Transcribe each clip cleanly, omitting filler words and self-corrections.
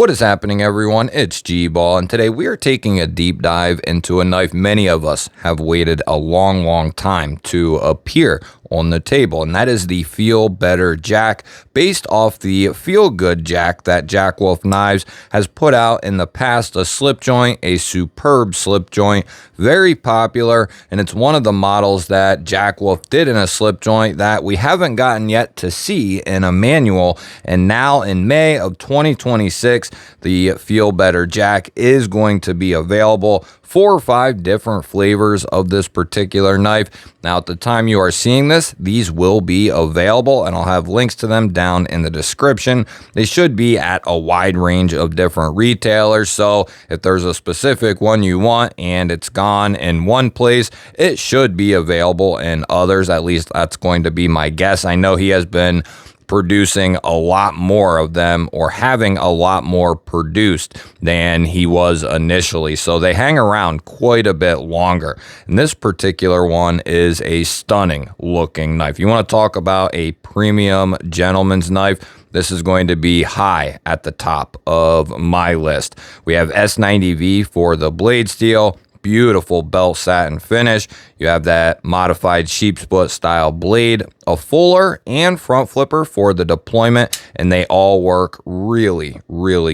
What is happening, everyone? It's GBall, and today we are taking a deep dive into a knife many of us have waited a long time to appear on the table, and that is the Feelbetter Jack, based off the Feel Good Jack that Jack Wolf Knives has put out in the past. A slip joint, a superb slip joint, very popular, and it's one of the models that Jack Wolf did in a slip joint that we haven't gotten yet to see in a manual. And now in May of 2026, the Feelbetter Jack is going to be available. 4 or 5 different flavors of this particular knife. Now, at the time you are seeing this, these will be available, and I'll have links to them down in the description. They should be at a wide range of different retailers, so if there's a specific one you want and it's gone in one place, it should be available in others. At least that's going to be my guess. I know he has been producing a lot more of them, or having a lot more produced than he was initially, so they hang around quite a bit longer. And this particular one is a stunning looking knife. You want to talk about a premium gentleman's knife, this is going to be high at the top of my list. We have S90V for the blade steel. Beautiful belt satin finish. You have that modified sheepsfoot style blade, a fuller and front flipper for the deployment, and they all work really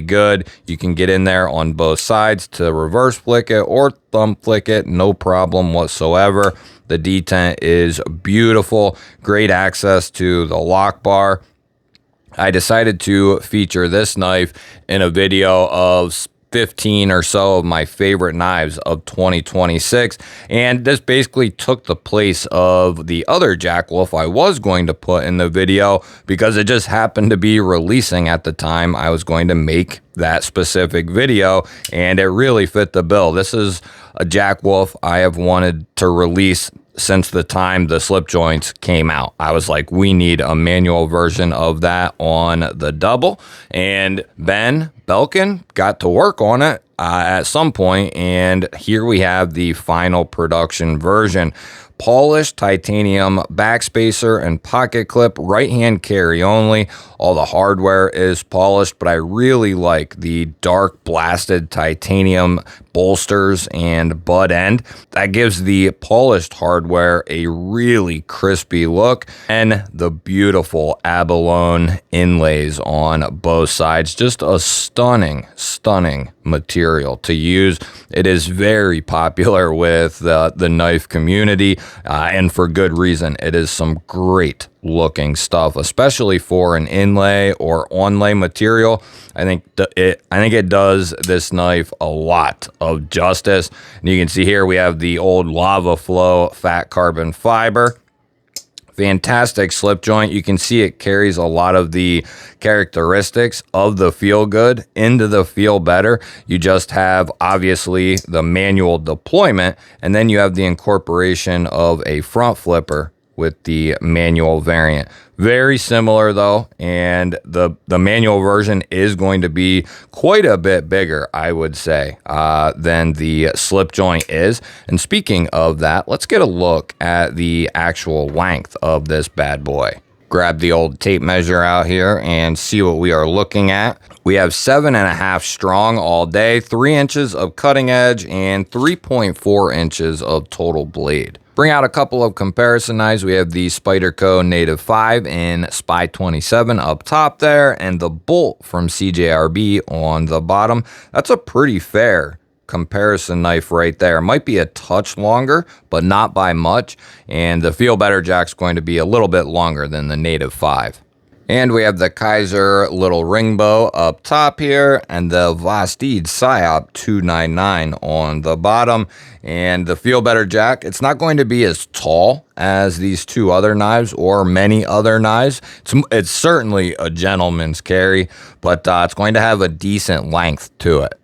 good. You can get in there on both sides to reverse flick it or thumb flick it, no problem whatsoever. The detent is beautiful, great access to the lock bar. I decided to feature this knife in a video of 15 or so of my favorite knives of 2026, and this basically took the place of the other Jack Wolf I was going to put in the video because it just happened to be releasing at the time I was going to make that specific video, and it really fit the bill. This is a Jack Wolf I have wanted to release since the time the slip joints came out. I was like, we need a manual version of that on the double, and Ben Belkin got to work on it at some point, and here we have the final production version. Polished titanium backspacer and pocket clip, right hand carry only. All the hardware is polished, but I really like the dark blasted titanium bolsters and butt end. That gives the polished hardware a really crispy look, and the beautiful abalone inlays on both sides. Just a stunning material to use. It is very popular with the knife community, and for good reason. It is some great looking stuff, especially for an inlay or onlay material. I think it does this knife a lot of justice. And you can see here we have the old Lava Flow fat carbon fiber. Fantastic slip joint. You can see it carries a lot of the characteristics of the Feel Good into the Feelbetter. You just have obviously the manual deployment, and then you have the incorporation of a front flipper with the manual variant. Very similar though, and the manual version is going to be quite a bit bigger, I would say, than the slip joint is. And speaking of that, let's get a look at the actual length of this bad boy. Grab the old tape measure out here and see what we are looking at. We have 7.5 strong all day, 3 inches of cutting edge, and 3.4 inches of total blade. Bring out a couple of comparison knives. We have the Spyderco Native 5 in Spy 27 up top there, and the Bolt from CJRB on the bottom. That's a pretty fair comparison knife right there. Might be a touch longer, but not by much. And the Feelbetter Jack's going to be a little bit longer than the Native 5. And we have the Kaiser little ring bow up top here, and the Vastid Psyop 299 on the bottom. And the Feelbetter Jack, it's not going to be as tall as these two other knives or many other knives. It's certainly a gentleman's carry, but it's going to have a decent length to it.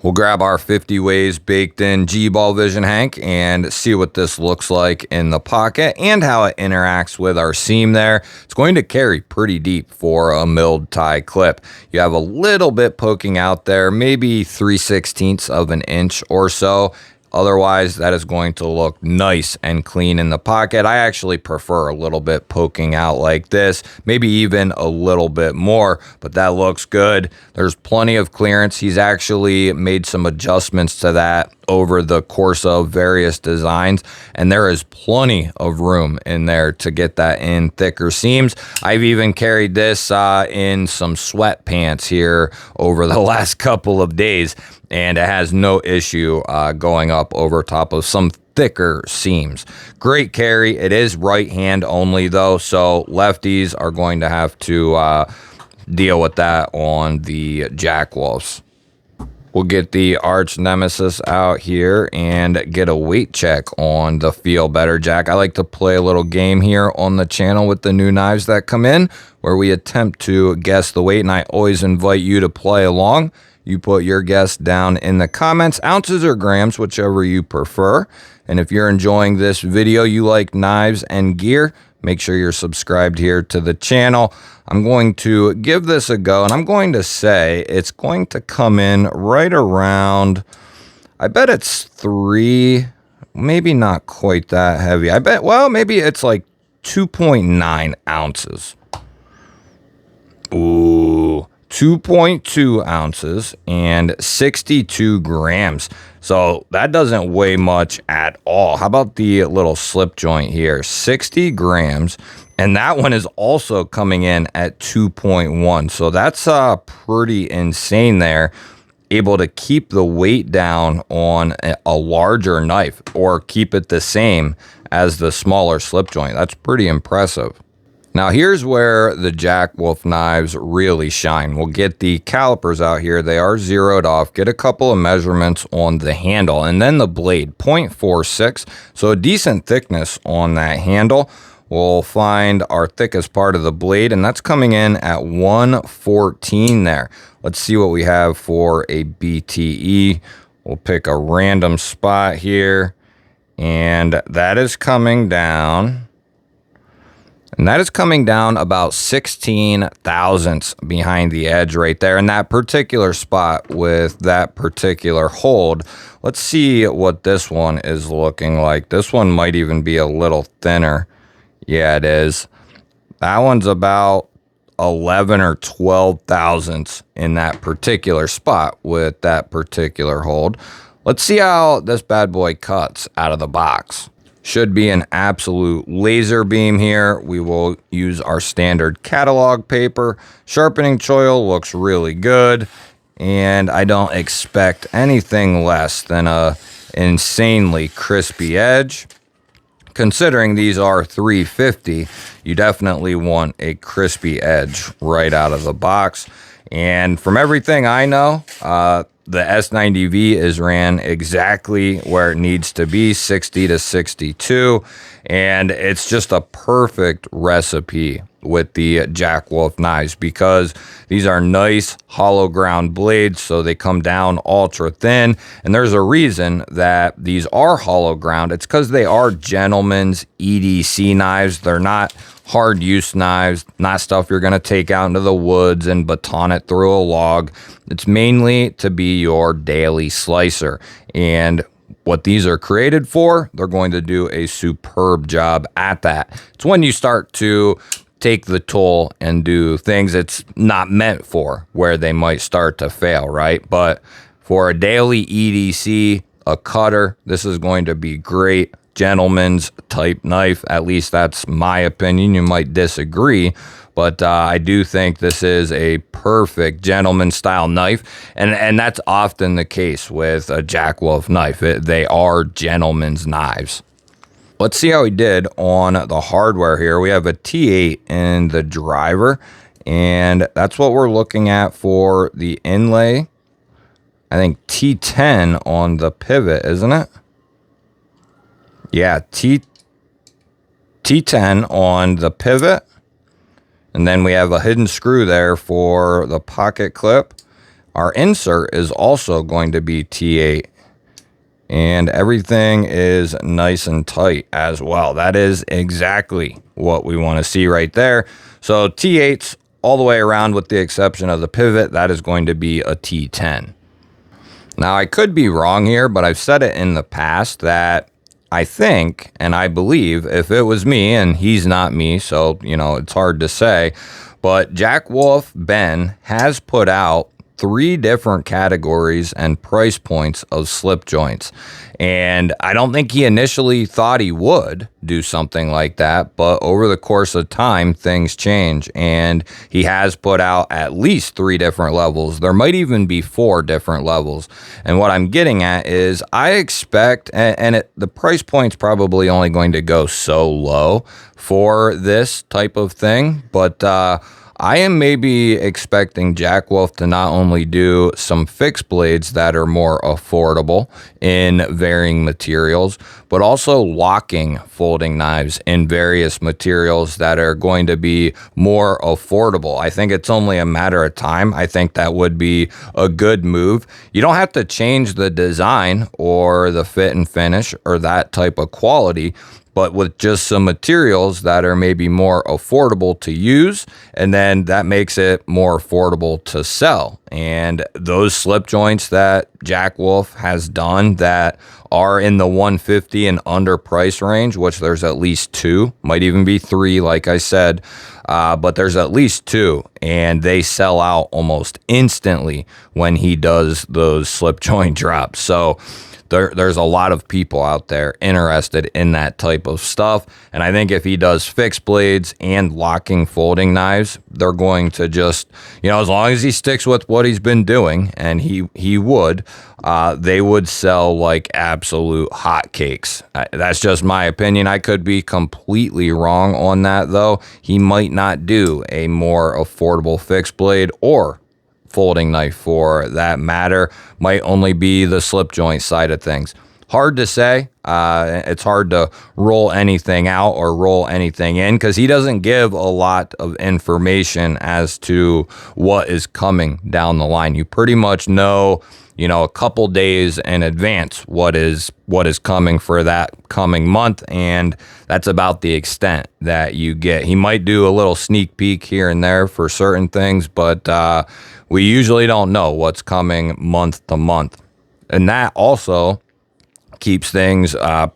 We'll grab our 50 ways baked in GBall Vision Hank and see what this looks like in the pocket and how it interacts with our seam there. It's going to carry pretty deep for a milled tie clip. You have a little bit poking out there, maybe 3/16 of an inch or so. Otherwise, that is going to look nice and clean in the pocket. I actually prefer a little bit poking out like this, maybe even a little bit more, but that looks good. There's plenty of clearance. He's actually made some adjustments to that over the course of various designs, and there is plenty of room in there to get that in thicker seams. I've even carried this in some sweatpants here over the last couple of days, and it has no issue going up over top of some thicker seams. Great carry. It is right hand only though, so lefties are going to have to deal with that on the Jack Wolves. We'll get the arch nemesis out here and get a weight check on the Feelbetter Jack. I like to play a little game here on the channel with the new knives that come in, where we attempt to guess the weight, and I always invite you to play along. You put your guess down in the comments, ounces or grams, whichever you prefer. And if you're enjoying this video, you like knives and gear, make sure you're subscribed here to the channel. I'm going to give this a go, and I'm going to say it's going to come in right around, I bet it's 3, maybe not quite that heavy. I bet, well, maybe it's like 2.9 ounces. Ooh, 2.2 ounces and 62 grams. So that doesn't weigh much at all. How about the little slip joint here? 60 grams. And that one is also coming in at 2.1. So that's pretty insane there. Able to keep the weight down on a larger knife or keep it the same as the smaller slip joint. That's pretty impressive. Now here's where the Jack Wolf knives really shine. We'll get the calipers out here. They are zeroed off. Get a couple of measurements on the handle and then the blade, 0.46. So a decent thickness on that handle. We'll find our thickest part of the blade, and that's coming in at 114 there. Let's see what we have for a BTE. We'll pick a random spot here, and that is coming down. And that is coming down about 16 thousandths behind the edge right there in that particular spot with that particular hold. Let's see what this one is looking like. This one might even be a little thinner. Yeah, it is. That one's about 11 or 12 thousandths in that particular spot with that particular hold. Let's see how this bad boy cuts out of the box. Should be an absolute laser beam here. We will use our standard catalog paper. Sharpening choil looks really good, and I don't expect anything less than a insanely crispy edge. Considering these are 350, you definitely want a crispy edge right out of the box. And from everything I know, the S90V is ran exactly where it needs to be, 60 to 62, and it's just a perfect recipe with the Jack Wolf knives because these are nice hollow ground blades, so they come down ultra thin, and there's a reason that these are hollow ground. It's because they are gentlemen's EDC knives. They're not hard use knives, not stuff you're going to take out into the woods and baton it through a log. It's mainly to be your daily slicer, and what these are created for, they're going to do a superb job at that. It's when you start to take the tool and do things it's not meant for where they might start to fail, right? But for a daily EDC, a cutter, this is going to be great. Gentleman's type knife, at least that's my opinion. You might disagree, but I do think this is a perfect gentleman style knife, and that's often the case with a Jack Wolf knife. They are gentleman's knives. Let's see how he did on the hardware here. We have a T8 in the driver, and that's what we're looking at for the inlay. I think T10 on the pivot, isn't it? Yeah, T10 on the pivot. And then we have a hidden screw there for the pocket clip. Our insert is also going to be T8. And everything is nice and tight as well. That is exactly what we want to see right there. So T8s all the way around with the exception of the pivot. That is going to be a T10. Now, I could be wrong here, but I've said it in the past that I think and I believe if it was me, and he's not me, so, it's hard to say, but Jack Wolf Ben has put out 3 different categories and price points of slip joints. And I don't think he initially thought he would do something like that, but over the course of time, things change. And he has put out at least 3 different levels. There might even be 4 different levels. And what I'm getting at is I expect, the price point's probably only going to go so low for this type of thing, but I am maybe expecting Jack Wolf to not only do some fixed blades that are more affordable in varying materials, but also locking folding knives in various materials that are going to be more affordable. I think it's only a matter of time. I think that would be a good move. You don't have to change the design or the fit and finish or that type of quality, but with just some materials that are maybe more affordable to use, and then that makes it more affordable to sell. And those slip joints that Jack Wolf has done that are in the $150 and under price range, which there's at least 2, might even be 3, like I said, but there's at least 2, and they sell out almost instantly when he does those slip joint drops. So there's a lot of people out there interested in that type of stuff. And I think if he does fixed blades and locking folding knives, they're going to just, as long as he sticks with what he's been doing, and he would, they would sell like absolute hotcakes. That's just my opinion. I could be completely wrong on that, though. He might not do a more affordable fixed blade or folding knife for that matter, might only be the slip joint side of things. Hard to say. It's hard to roll anything out or roll anything in because he doesn't give a lot of information as to what is coming down the line. You pretty much know, a couple days in advance what is coming for that coming month, and that's about the extent that you get. He might do a little sneak peek here and there for certain things, but we usually don't know what's coming month to month. And that also keeps things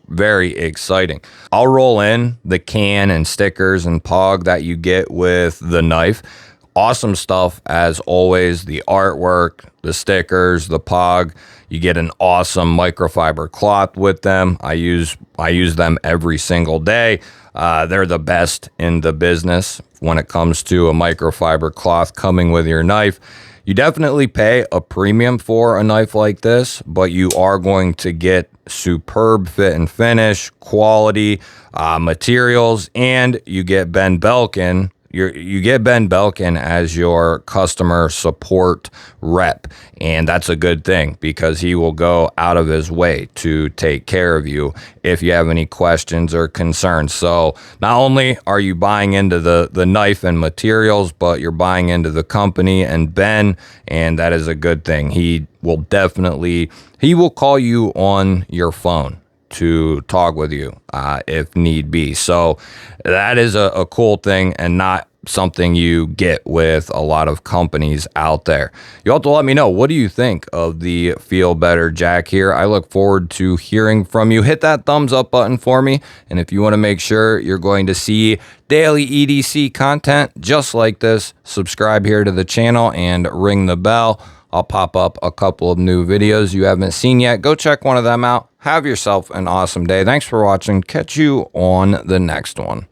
very exciting. I'll roll in the can and stickers and pog that you get with the knife. Awesome stuff as always. The artwork, the stickers, the pog. You get an awesome microfiber cloth with them. I use them every single day. They're the best in the business when it comes to a microfiber cloth coming with your knife. You definitely pay a premium for a knife like this, but you are going to get superb fit and finish, quality, materials, and you get Ben Belkin. You get Ben Belkin as your customer support rep, and that's a good thing because he will go out of his way to take care of you if you have any questions or concerns. So not only are you buying into the knife and materials, but you're buying into the company and Ben, and that is a good thing. He will call you on your phone to talk with you if need be. So that is a cool thing and not something you get with a lot of companies out there. You have to let me know, what do you think of the Feelbetter Jack here? I look forward to hearing from you. Hit that thumbs up button for me. And if you want to make sure you're going to see daily EDC content just like this, subscribe here to the channel and ring the bell. I'll pop up a couple of new videos you haven't seen yet. Go check one of them out. Have yourself an awesome day. Thanks for watching. Catch you on the next one.